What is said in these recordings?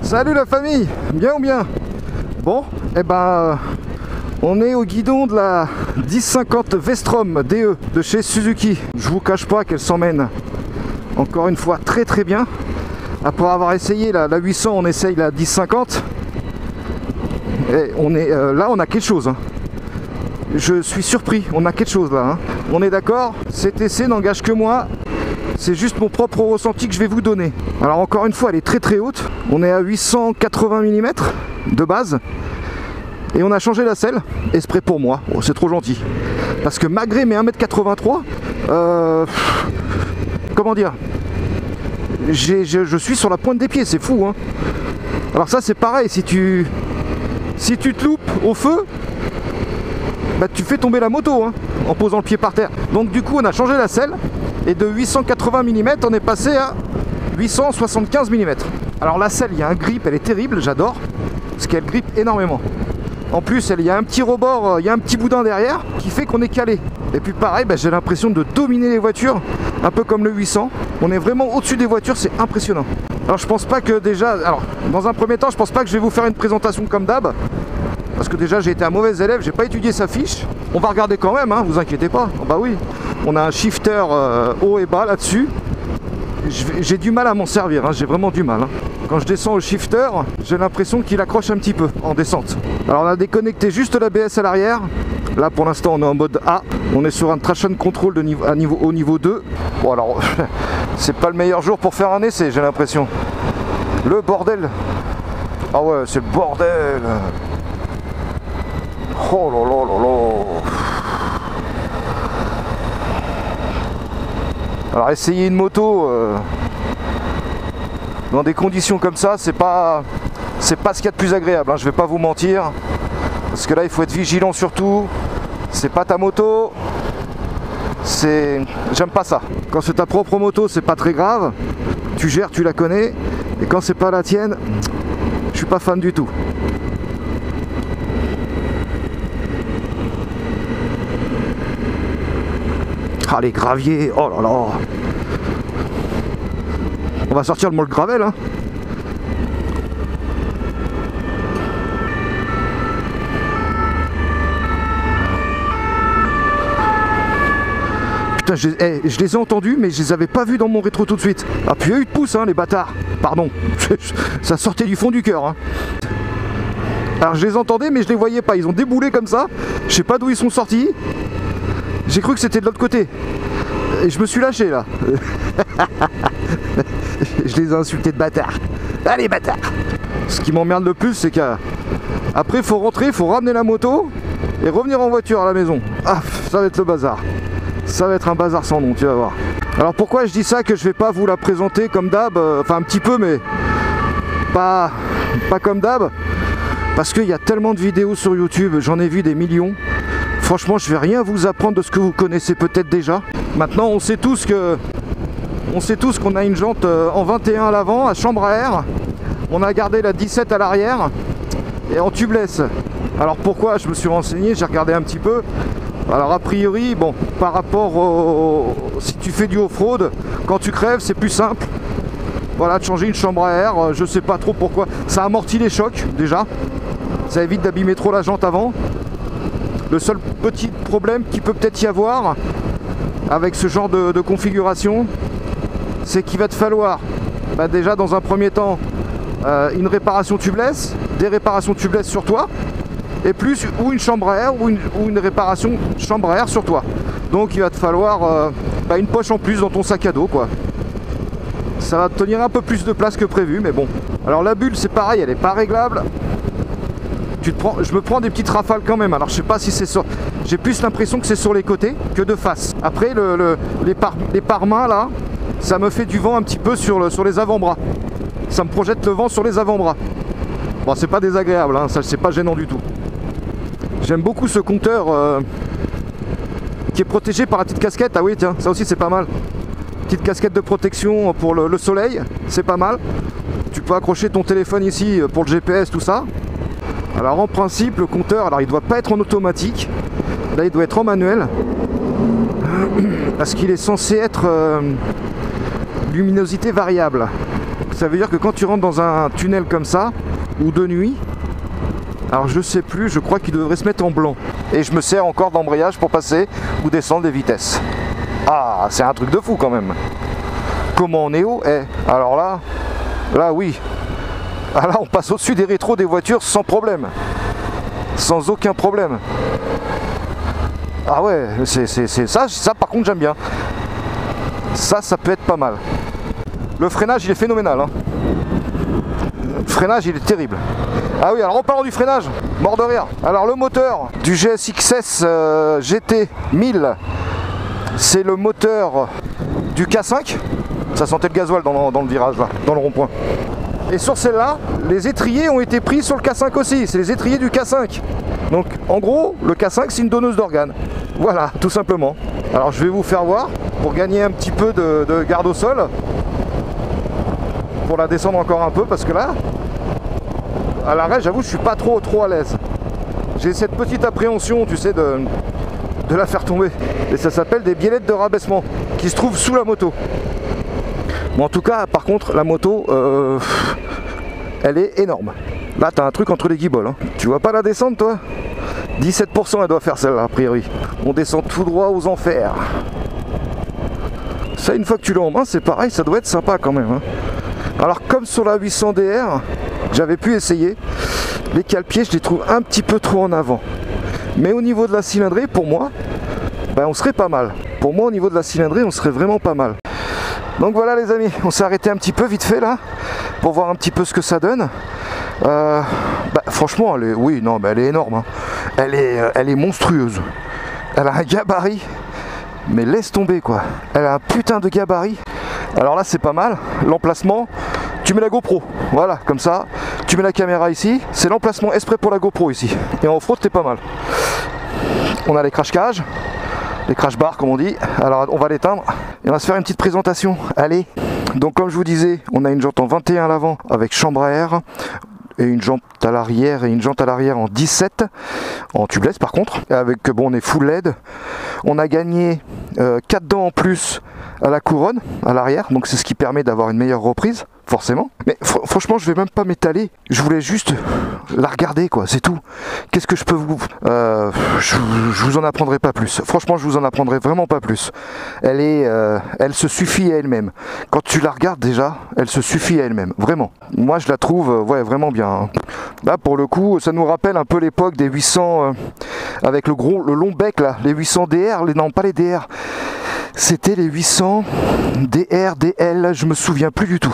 Salut la famille, bien ou bien? Bon, eh ben, on est au guidon de la 1050 Vestrom DE de chez Suzuki. Je vous cache pas qu'elle s'emmène encore une fois très très bien. Après avoir essayé la 800, on essaye la 1050. Et on est là, on a quelque chose. Hein. Je suis surpris, on a quelque chose là. Hein. On est d'accord, cet essai n'engage que moi. C'est juste mon propre ressenti que je vais vous donner. Alors encore une fois, elle est très très haute. On est à 880 mm de base. Et on a changé la selle, exprès pour moi. Oh, c'est trop gentil. Parce que malgré mes 1m83, comment dire, je suis sur la pointe des pieds, c'est fou. Hein. Alors ça c'est pareil, si tu te loupes au feu, bah, tu fais tomber la moto hein, en posant le pied par terre. Donc du coup on a changé la selle. Et de 880 mm, on est passé à 875 mm. Alors la selle, il y a un grip, elle est terrible, j'adore. Parce qu'elle grippe énormément. En plus, il y a un petit rebord, il y a un petit boudin derrière qui fait qu'on est calé. Et puis pareil, bah, j'ai l'impression de dominer les voitures, un peu comme le 800. On est vraiment au-dessus des voitures, c'est impressionnant. Alors je pense pas que déjà... Alors, dans un premier temps, je pense pas que je vais vous faire une présentation comme d'hab. Parce que déjà, j'ai été un mauvais élève, j'ai pas étudié sa fiche. On va regarder quand même, hein, vous inquiétez pas. Oh, bah oui, on a un shifter haut et bas là-dessus. J'ai du mal à m'en servir, hein, j'ai vraiment du mal. Hein. Quand je descends au shifter, j'ai l'impression qu'il accroche un petit peu en descente. Alors on a déconnecté juste l'ABS à l'arrière. Là pour l'instant on est en mode A. On est sur un traction control au niveau 2. Bon alors, c'est pas le meilleur jour pour faire un essai, j'ai l'impression. Le bordel. Ah ouais, c'est le bordel. Oh là là là là. Alors essayer une moto dans des conditions comme ça, c'est pas ce qu'il y a de plus agréable, hein, je vais pas vous mentir. Parce que là il faut être vigilant surtout. C'est pas ta moto. J'aime pas ça. Quand c'est ta propre moto, c'est pas très grave. Tu gères, tu la connais. Et quand c'est pas la tienne, je suis pas fan du tout. Ah les graviers, oh là là. On va sortir le molle gravel hein. Putain, je les ai entendus mais je les avais pas vus dans mon rétro tout de suite. Ah puis il y a eu de pouce hein les bâtards. Pardon, ça sortait du fond du cœur hein. Alors je les entendais mais je les voyais pas, ils ont déboulé comme ça. Je sais pas d'où ils sont sortis. J'ai cru que c'était de l'autre côté. Et je me suis lâché là. Je les ai insultés de bâtards. Allez bâtards. Ce qui m'emmerde le plus c'est qu'après il faut rentrer, il faut ramener la moto et revenir en voiture à la maison. Ah, ça va être le bazar. Ça va être un bazar sans nom, tu vas voir. Alors pourquoi je dis ça, que je vais pas vous la présenter comme d'hab, enfin un petit peu mais pas comme d'hab. Parce qu'il y a tellement de vidéos sur YouTube, j'en ai vu des millions. Franchement, je vais rien vous apprendre de ce que vous connaissez peut-être déjà. Maintenant, on sait tous qu'on a une jante en 21 à l'avant, à chambre à air. On a gardé la 17 à l'arrière et en tubeless. Alors pourquoi? Je me suis renseigné, j'ai regardé un petit peu. Alors a priori, bon, par rapport si tu fais du off-road, quand tu crèves, c'est plus simple. Voilà, de changer une chambre à air, je sais pas trop pourquoi. Ça amortit les chocs déjà. Ça évite d'abîmer trop la jante avant. Le seul petit problème qui peut peut-être y avoir avec ce genre de configuration, c'est qu'il va te falloir bah déjà dans un premier temps une réparation tubeless, des réparations tubeless sur toi, et plus ou une chambre à air ou une réparation chambre à air sur toi. Donc il va te falloir bah une poche en plus dans ton sac à dos quoi. Ça va te tenir un peu plus de place que prévu mais bon. Alors la bulle c'est pareil, elle n'est pas réglable. Je me prends des petites rafales quand même. Alors je sais pas si c'est sur... J'ai plus l'impression que c'est sur les côtés que de face. Après les pare-mains là, ça me fait du vent un petit peu sur les avant-bras. Ça me projette le vent sur les avant-bras. Bon c'est pas désagréable, hein, ça c'est pas gênant du tout. J'aime beaucoup ce compteur qui est protégé par la petite casquette. Ah oui tiens, ça aussi c'est pas mal. Petite casquette de protection pour le soleil, c'est pas mal. Tu peux accrocher ton téléphone ici pour le GPS, tout ça. Alors en principe le compteur, alors il doit pas être en automatique, là il doit être en manuel parce qu'il est censé être luminosité variable. ça veut dire que quand tu rentres dans un tunnel comme ça, ou de nuit, alors je sais plus, je crois qu'il devrait se mettre en blanc. Et je me sers encore d'embrayage pour passer ou descendre des vitesses. Ah, c'est un truc de fou quand même. Comment on est haut? Alors là oui. Ah là on passe au-dessus des rétros des voitures sans problème. Sans aucun problème. Ah ouais, c'est ça par contre j'aime bien. Ça peut être pas mal. Le freinage il est phénoménal hein. Le freinage il est terrible. Ah oui, alors en parlant du freinage, mort de rire. Alors le moteur du GSX-S GT 1000, c'est le moteur du K5. Ça sentait le gasoil dans le virage là, dans le rond-point. Et sur celle-là, les étriers ont été pris sur le K5 aussi. C'est les étriers du K5. Donc en gros, le K5 c'est une donneuse d'organes. Voilà, tout simplement. Alors je vais vous faire voir pour gagner un petit peu de garde au sol. Pour la descendre encore un peu parce que là, à l'arrêt, j'avoue, je suis pas trop à l'aise. J'ai cette petite appréhension, tu sais, de la faire tomber. Et ça s'appelle des biellettes de rabaissement qui se trouvent sous la moto. Bon, en tout cas, par contre, la moto, elle est énorme. Là, t'as un truc entre les guibolles. Hein. Tu vois pas la descente, toi? 17% elle doit faire celle-là, a priori. On descend tout droit aux enfers. Ça, une fois que tu l'as en main, c'est pareil, ça doit être sympa quand même. Hein. Alors, comme sur la 800 DR, j'avais pu essayer, les cale-pieds, je les trouve un petit peu trop en avant. Mais au niveau de la cylindrée, pour moi, on serait pas mal. Pour moi, au niveau de la cylindrée, on serait vraiment pas mal. Donc voilà les amis, on s'est arrêté un petit peu vite fait là, pour voir un petit peu ce que ça donne. Franchement, elle est énorme. Hein. Elle est monstrueuse. Elle a un gabarit, mais laisse tomber quoi. Elle a un putain de gabarit. Alors là, c'est pas mal. L'emplacement, tu mets la GoPro. Voilà, comme ça. Tu mets la caméra ici. C'est l'emplacement exprès pour la GoPro ici. Et en off-road, t'es pas mal. On a les crash cages. Les crash bars comme on dit. Alors on va l'éteindre et on va se faire une petite présentation. Allez. Donc comme je vous disais, on a une jante en 21 à l'avant avec chambre à air et une jante à l'arrière en 17 en tubeless par contre. Avec on est full LED. On a gagné 4 dents en plus à la couronne à l'arrière, donc c'est ce qui permet d'avoir une meilleure reprise. Forcément, mais franchement je vais même pas m'étaler, je voulais juste la regarder quoi, c'est tout. Qu'est-ce que je peux vous... je vous en apprendrai pas plus, franchement je vous en apprendrai vraiment pas plus. Elle se suffit à elle-même. Quand tu la regardes déjà, elle se suffit à elle-même, vraiment. Moi je la trouve vraiment bien. Là pour le coup, ça nous rappelle un peu l'époque des 800 avec le long bec là, les 800 DR, non pas les DR. C'était les 800 DR, DL, je me souviens plus du tout.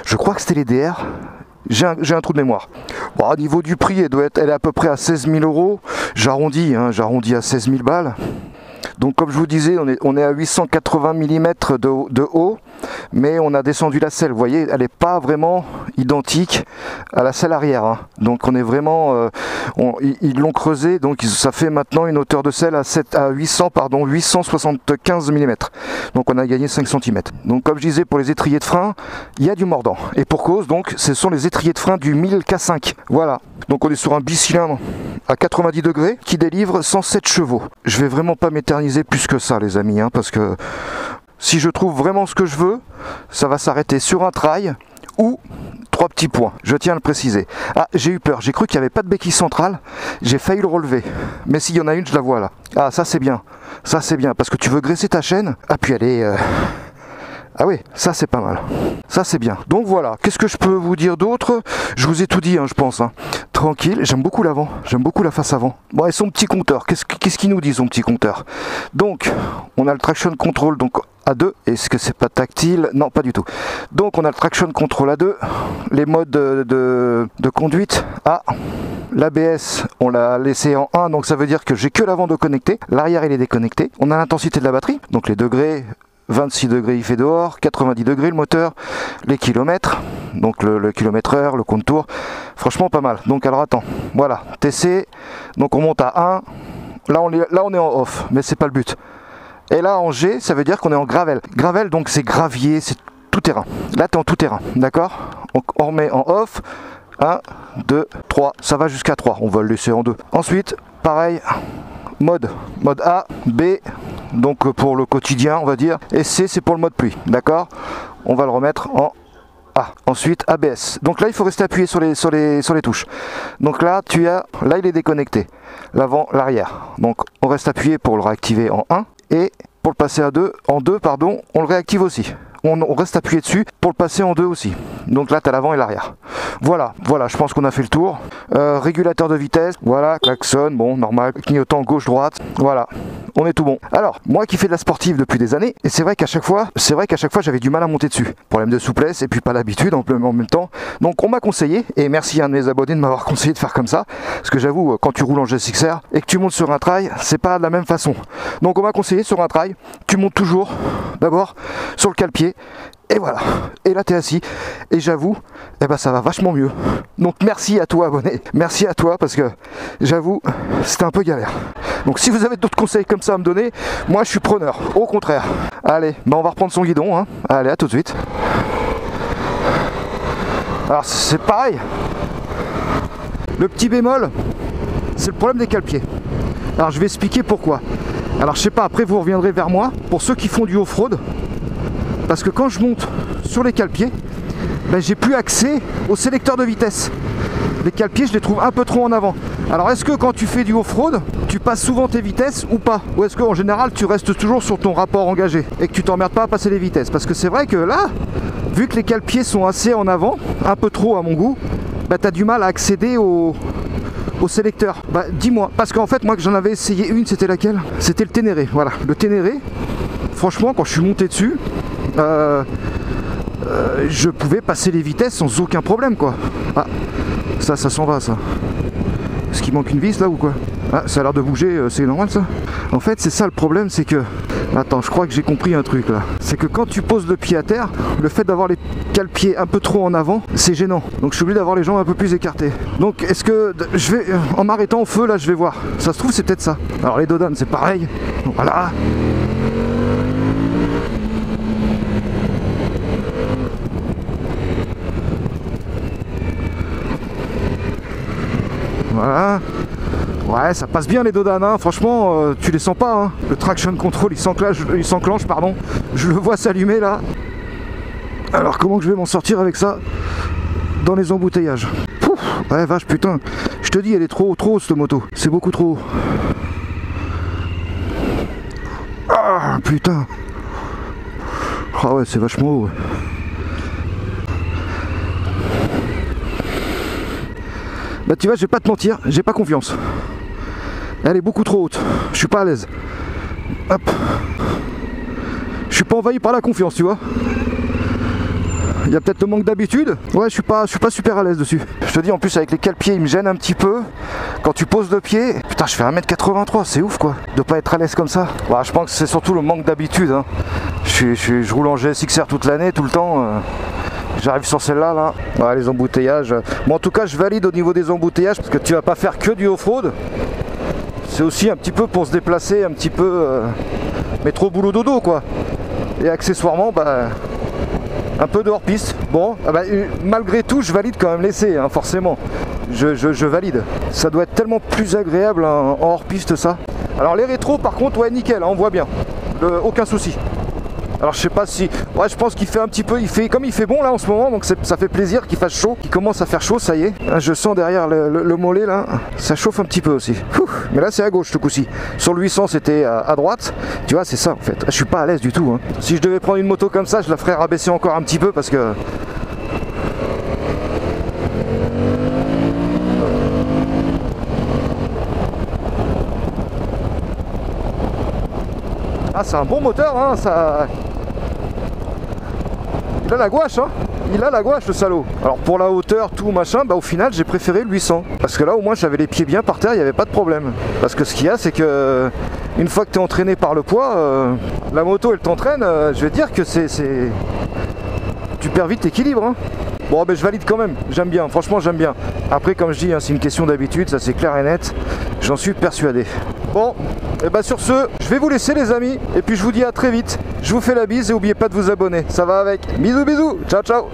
Je crois que c'était les DR. J'ai un trou de mémoire. Bon, au niveau du prix, elle est à peu près à 16 000 €. J'arrondis à 16 000 balles. Donc comme je vous disais, on est à 880 mm de haut, mais on a descendu la selle. Vous voyez, elle n'est pas vraiment identique à la selle arrière. Hein. Donc on est vraiment, ils l'ont creusé, donc ça fait maintenant une hauteur de selle à 875 mm. Donc on a gagné 5 cm. Donc comme je disais, pour les étriers de frein, il y a du mordant. Et pour cause, donc ce sont les étriers de frein du 1000 K5. Voilà. Donc on est sur un bicylindre à 90 degrés qui délivre 107 chevaux. Je vais vraiment pas m'éterniser plus que ça les amis, hein, parce que si je trouve vraiment ce que je veux, ça va s'arrêter sur un trail ou 3 petits points, je tiens à le préciser. Ah, j'ai eu peur, j'ai cru qu'il n'y avait pas de béquille centrale, j'ai failli le relever, mais s'il y en a une, je la vois là. Ah, ça c'est bien, parce que tu veux graisser ta chaîne, ah puis elle est... Ah oui, ça c'est pas mal. Ça c'est bien. Donc voilà, qu'est-ce que je peux vous dire d'autre? Je vous ai tout dit, hein, je pense. Hein. Tranquille, j'aime beaucoup l'avant, j'aime beaucoup la face avant. Bon, et son petit compteur, qu'est-ce qu'il nous dit son petit compteur? Donc, on a le traction control donc à 2. Est-ce que c'est pas tactile? Non, pas du tout. Donc on a le traction control à 2. Les modes de conduite à... L'ABS, on l'a laissé en 1, donc ça veut dire que j'ai que l'avant de connecté. L'arrière, il est déconnecté. On a l'intensité de la batterie, donc les degrés... 26 degrés il fait dehors, 90 degrés le moteur, les kilomètres, donc le kilomètre heure, le contour, franchement pas mal. Donc alors attends, voilà, TC, donc on monte à 1, là on est en off, mais c'est pas le but. Et là en G, ça veut dire qu'on est en gravel. Gravel donc c'est gravier, c'est tout terrain. Là t'es en tout terrain, d'accord? On remet en off, 1, 2, 3, ça va jusqu'à 3, on va le laisser en 2. Ensuite, pareil, mode A, B, donc pour le quotidien on va dire, et C c'est pour le mode pluie, d'accord? On va le remettre en Ah, ensuite ABS. Donc là il faut rester appuyé sur les touches. Donc là là il est déconnecté. L'avant, l'arrière. Donc on reste appuyé pour le réactiver en 1 et pour le passer en 2, on le réactive aussi. On reste appuyé dessus pour le passer en 2 aussi. Donc là tu as l'avant et l'arrière. Voilà, je pense qu'on a fait le tour. Régulateur de vitesse, voilà, klaxon, bon, normal, clignotant gauche-droite, voilà. On est tout bon. Alors, moi qui fais de la sportive depuis des années, et c'est vrai qu'à chaque fois, j'avais du mal à monter dessus. Problème de souplesse et puis pas l'habitude en même temps. Donc on m'a conseillé, et merci à un de mes abonnés de m'avoir conseillé de faire comme ça, parce que j'avoue, quand tu roules en GSX-R et que tu montes sur un trail, c'est pas de la même façon. Donc on m'a conseillé sur un trail, tu montes toujours d'abord sur le cale-pied. Et voilà, et là t'es assis, et j'avoue, ça va vachement mieux. Donc merci à toi abonné, merci à toi parce que j'avoue, c'était un peu galère. Donc si vous avez d'autres conseils comme ça à me donner, moi je suis preneur, au contraire. Allez, on va reprendre son guidon, hein. Allez, à tout de suite. Alors c'est pareil, le petit bémol, c'est le problème des cale-pieds. Alors je vais expliquer pourquoi. Alors je sais pas, après vous reviendrez vers moi, pour ceux qui font du off-road, parce que quand je monte sur les cale-pieds, j'ai plus accès au sélecteur de vitesse. Les cale-pieds, je les trouve un peu trop en avant. Alors est-ce que quand tu fais du off-road, tu passes souvent tes vitesses ou pas? Ou est-ce qu'en général, tu restes toujours sur ton rapport engagé et que tu t'emmerdes pas à passer les vitesses? Parce que c'est vrai que là, vu que les cale-pieds sont assez en avant, un peu trop à mon goût, tu as du mal à accéder au sélecteur. Dis-moi, parce qu'en fait, moi que j'en avais essayé une, c'était laquelle? C'était le Ténéré, voilà. Le Ténéré, franchement, quand je suis monté dessus, je pouvais passer les vitesses sans aucun problème quoi. Ah, ça s'en va ça. Est-ce qu'il manque une vis là ou quoi? Ah, ça a l'air de bouger, c'est normal ça? En fait c'est ça le problème, c'est que... Attends, je crois que j'ai compris un truc là. C'est que quand tu poses le pied à terre, le fait d'avoir les cale-pieds un peu trop en avant, c'est gênant. Donc je suis obligé d'avoir les jambes un peu plus écartées. Donc est-ce que je vais... En m'arrêtant au feu là, je vais voir. Ça se trouve c'est peut-être ça. Alors les dodanes c'est pareil. Voilà. Voilà. Ouais, ça passe bien les dodanes, hein. Franchement, tu les sens pas. Hein. Le traction control, il s'enclenche, pardon. Je le vois s'allumer là. Alors comment que je vais m'en sortir avec ça dans les embouteillages? Pouf, ouais, vache, putain. Je te dis, elle est trop haut cette moto. C'est beaucoup trop haut. Ah, putain. Ah ouais, c'est vachement haut. Tu vois, je vais pas te mentir, j'ai pas confiance. Elle est beaucoup trop haute, je suis pas à l'aise. Hop. Je suis pas envahi par la confiance, tu vois. Il y a peut-être le manque d'habitude. Ouais, je suis pas super à l'aise dessus. Je te dis, en plus avec les cale-pieds, ils me gênent un petit peu. Quand tu poses le pied, putain, je fais 1m83, c'est ouf quoi, de pas être à l'aise comme ça. Ouais, je pense que c'est surtout le manque d'habitude. Hein. Je roule en GSX-R toute l'année, tout le temps. J'arrive sur celle-là, là. Ouais, les embouteillages. Bon, en tout cas, je valide au niveau des embouteillages parce que tu vas pas faire que du off-road. C'est aussi un petit peu pour se déplacer, un petit peu. Mais trop boulot dodo, quoi. Et accessoirement, un peu de hors-piste. Bon, malgré tout, je valide quand même l'essai, hein, forcément. Je valide. Ça doit être tellement plus agréable en hors-piste, ça. Alors, les rétros, par contre, ouais, nickel, hein, on voit bien. Aucun souci. Alors je sais pas si... Ouais, je pense qu'il fait un petit peu... Comme il fait bon là en ce moment, donc ça fait plaisir qu'il fasse chaud. Qu'il commence à faire chaud, ça y est. Je sens derrière le mollet là, ça chauffe un petit peu aussi. Mais là c'est à gauche ce coup-ci. Sur le 800 c'était à droite. Tu vois, c'est ça en fait. Je suis pas à l'aise du tout. Hein. Si je devais prendre une moto comme ça, je la ferais rabaisser encore un petit peu parce que... Ah, c'est un bon moteur, hein, ça... Il a la gouache, hein. Il a la gouache, le salaud. Alors pour la hauteur, tout machin, au final j'ai préféré le 800. Parce que là au moins j'avais les pieds bien par terre, il n'y avait pas de problème. Parce que ce qu'il y a, c'est que une fois que tu es entraîné par le poids, la moto elle t'entraîne, je vais te dire que c'est... Tu perds vite l'équilibre, hein. Bon, je valide quand même, j'aime bien, franchement j'aime bien. Après, comme je dis, hein, c'est une question d'habitude, ça c'est clair et net, j'en suis persuadé. Bon, et sur ce, je vais vous laisser les amis, et puis je vous dis à très vite. Je vous fais la bise et n'oubliez pas de vous abonner, ça va avec. Bisous bisous, ciao ciao.